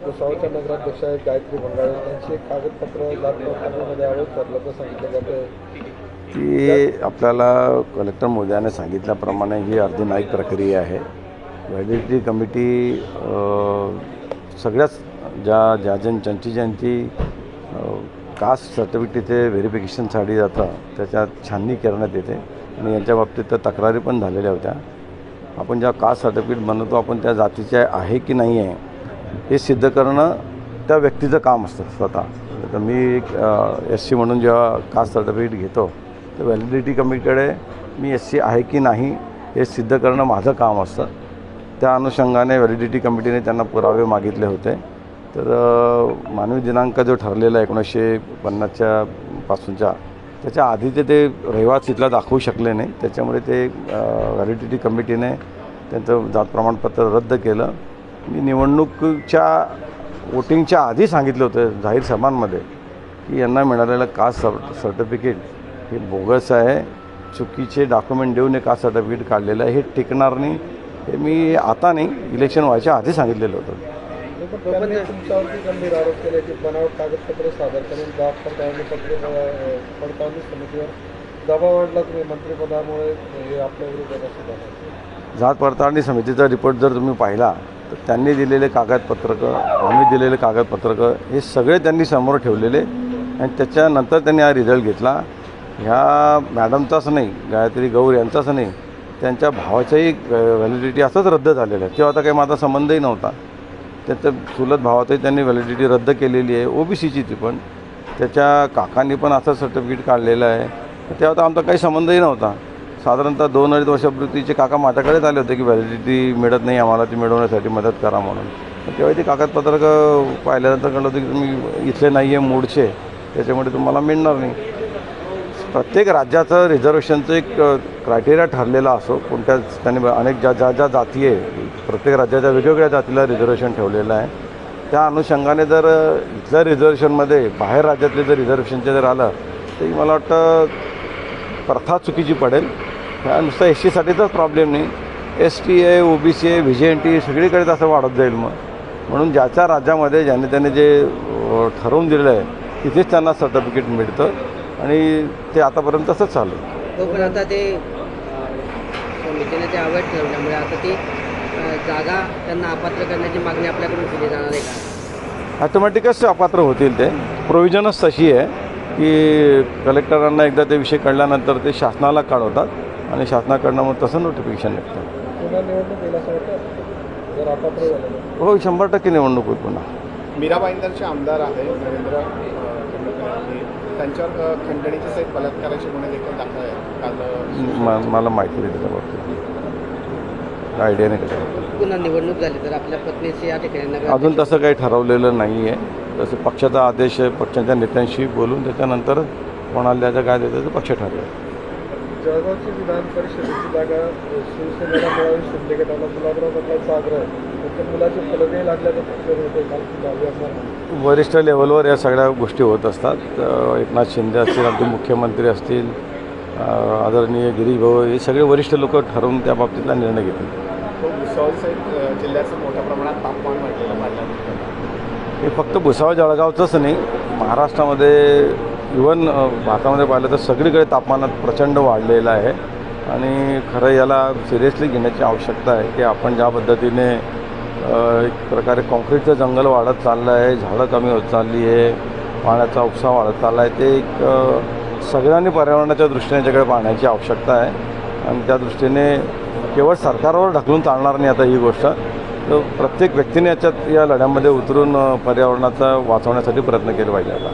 भुसावळच्या नगराध्यक्ष आहेत गायत्री बंगाळे त्यांचे कागदपत्र जातमध्ये आरोप ठरल्याचं सांगितलं जातं की आपल्याला कलेक्टर महोदयाने सांगितल्याप्रमाणे ही अर्धी न्यायिक प्रक्रिया आहे. व्हॅलिडिटी कमिटी सगळ्याच ज्यांची कास्ट सर्टिफिकेट इथे व्हेरिफिकेशनसाठी जातं त्याच्यात छाननी करण्यात येते आणि यांच्या बाबतीत तर तक्रारी पण झालेल्या होत्या. आपण ज्या कास्ट सर्टिफिकेट बनवतो आपण त्या जातीचे आहे की नाही आहे हे सिद्ध करणं त्या व्यक्तीचं काम असतं स्वतः. तर मी एक SC म्हणून जेव्हा कास्ट सर्टिफिकेट घेतो तर व्हॅलिडिटी कमिटीकडे मी SC आहे की नाही हे सिद्ध करणं माझं काम असतं. त्या अनुषंगाने व्हॅलिडिटी कमिटीने त्यांना पुरावे मागितले होते. तर मानवी दिनांक जो ठरलेला आहे 1950च्या पासूनच्या त्याच्या आधीचे ते रहिवासी इथला दाखवू शकले नाही. त्याच्यामुळे ते व्हॅलिडिटी कमिटीने त्यांचं जात प्रमाणपत्र रद्द केलं. मी निवडणुकीच्या वोटिंगच्या आधी सांगितलं होतं जाहीर सभांमध्ये की यांना मिळालेलं कास्ट सर्टिफिकेट हे बोगस आहे, चुकीचे डॉक्युमेंट देऊन हे कास्ट सर्टिफिकेट काढलेलं आहे, हे टिकणार नाही. हे मी आता नाही इलेक्शन व्हायच्या आधी सांगितलेलं होतं. तुमच्यावरती गंभीर आरोप केले की बनावट कागदपत्र सादर करून जात पडताळणी समितीवर दबाव आणला तुम्ही मंत्रिपदामुळे हे आपल्या विरोधात असं. जात पडताळणी समितीचा रिपोर्ट जर तुम्ही पाहिला तर त्यांनी दिलेले कागदपत्रकं आम्ही दिलेले कागदपत्रकं हे सगळे त्यांनी समोर ठेवलेले आणि त्याच्यानंतर त्यांनी हा रिझल्ट घेतला. ह्या मॅडमचाच नाही, गायत्री गौर यांचाच नाही, त्यांच्या भावाच्याही व्हॅलिडिटी असंच रद्द झालेलं आहे. तेव्हा आता काही माझा संबंधही नव्हता. त्याचं चुलत भावातही त्यांनी व्हॅलिडिटी रद्द केलेली आहे, OBCची ती पण. त्याच्या काकांनी पण असं सर्टिफिकेट काढलेलं आहे. तेव्हा तर आमचा काही संबंधही नव्हता. साधारणतः 2-2.5 वर्षापूर्वीचे काका माझ्याकडेच आले होते की व्हॅलिडिटी मिळत नाही आम्हाला, ती मिळवण्यासाठी मदत करा म्हणून. तेव्हा ती कागदपत्रं पाहिल्यानंतर कळलं होतं की तुम्ही इथले नाही आहे, मूळचे, त्याच्यामुळे तुम्हाला मिळणार नाही. प्रत्येक राज्याचं रिझर्वेशनचं एक क्रायटेरिया ठरलेला असो. कोणत्या त्यांनी अनेक ज्या जाती आहे प्रत्येक राज्याच्या वेगवेगळ्या जातीला रिझर्वेशन ठेवलेलं आहे. त्या अनुषंगाने जर इथल्या रिझर्वेशनमध्ये बाहेर राज्यातले जर रिझर्वेशनचे जर आलं तरी मला वाटतं प्रथा चुकीची पडेल. ह्या नुसतं SC साठीचाच प्रॉब्लेम नाही, ST आहे, OBC आहे, VJNT सगळीकडेच असं वाढत जाईल. म्हणून ज्याच्या राज्यामध्ये त्याने जे ठरवून दिलेलं आहे तिथेच त्यांना सर्टिफिकेट मिळतं आणि ते आतापर्यंत तसंच चालू आहे. पण आता ते समितीने ते अवैध ठरवल्यामुळे आता ती जागा त्यांना अपात्र करण्याची मागणी आपल्याकडून केली जाणार आहे का? ॲटोमॅटिकच अपात्र होतील. ते प्रोव्हिजनच तशी आहे की कलेक्टरांना एकदा ते विषय कळल्यानंतर ते शासनाला कळवतात आणि शासनाकडनं मग तसं नोटिफिकेशन निघतं. हो, 100% निवडणूक होईल पुन्हा. मीरा भाईंदरचे आमदार आहे नरेंद्र त्यांच्यावर खंडणीच्या सहित बलात्काराचे गुन्हे देखील दाखल आहेत. मला माहिती नाही त्याच्या बाबतीत, आयडिया नाही त्याच्याबद्दल. पुन्हा निवडणूक झाली तर आपल्या पत्नीची या ठिकाणी अजून तसं काही ठरवलेलं नाही आहे. तसं पक्षाचा आदेश आहे, पक्षाच्या नेत्यांशी बोलून त्याच्यानंतर कोणाला द्यायचं काय द्यायचं ते पक्ष ठरवेल. जळगावची विधान परिषदेची जागा शिवसेनेला मिळावी, शिंदे गटाला गुलाबराव पाटलांचा आग्रह, मुलाचे फलकही लागल्याचं वरिष्ठ लेवलवर या सगळ्या गोष्टी होत असतात. एकनाथ शिंदे असतील, आमचे मुख्यमंत्री असतील, आदरणीय गिरीश भाऊ, हे सगळे वरिष्ठ लोक ठरवून त्या बाबतीतला निर्णय घेतील. भुसावळ सहित जिल्ह्याचं मोठ्या प्रमाणात तापमान वाढलेलं हे फक्त भुसावळ जळगावचंच नाही, महाराष्ट्रामध्ये इवन भारतामध्ये पाहिलं तर सगळीकडे तापमानात प्रचंड वाढलेलं आहे. आणि खरं याला सिरियसली घेण्याची आवश्यकता आहे की आपण ज्या पद्धतीने एक प्रकारे कॉन्क्रीटचं जंगल वाढत चाललं आहे, झाडं कमी होत चालली आहे, पाण्याचा उपसा वाढत चालला आहे, ते एक सगळ्यांनी पर्यावरणाच्या दृष्टीने याच्याकडे पाहण्याची आवश्यकता आहे. आणि त्या दृष्टीने केवळ सरकारवर ढकलून चालणार नाही आता ही गोष्ट. तर प्रत्येक व्यक्तीने या लढ्यामध्ये उतरून पर्यावरणाचा वाचवण्यासाठी प्रयत्न केले पाहिजे आता.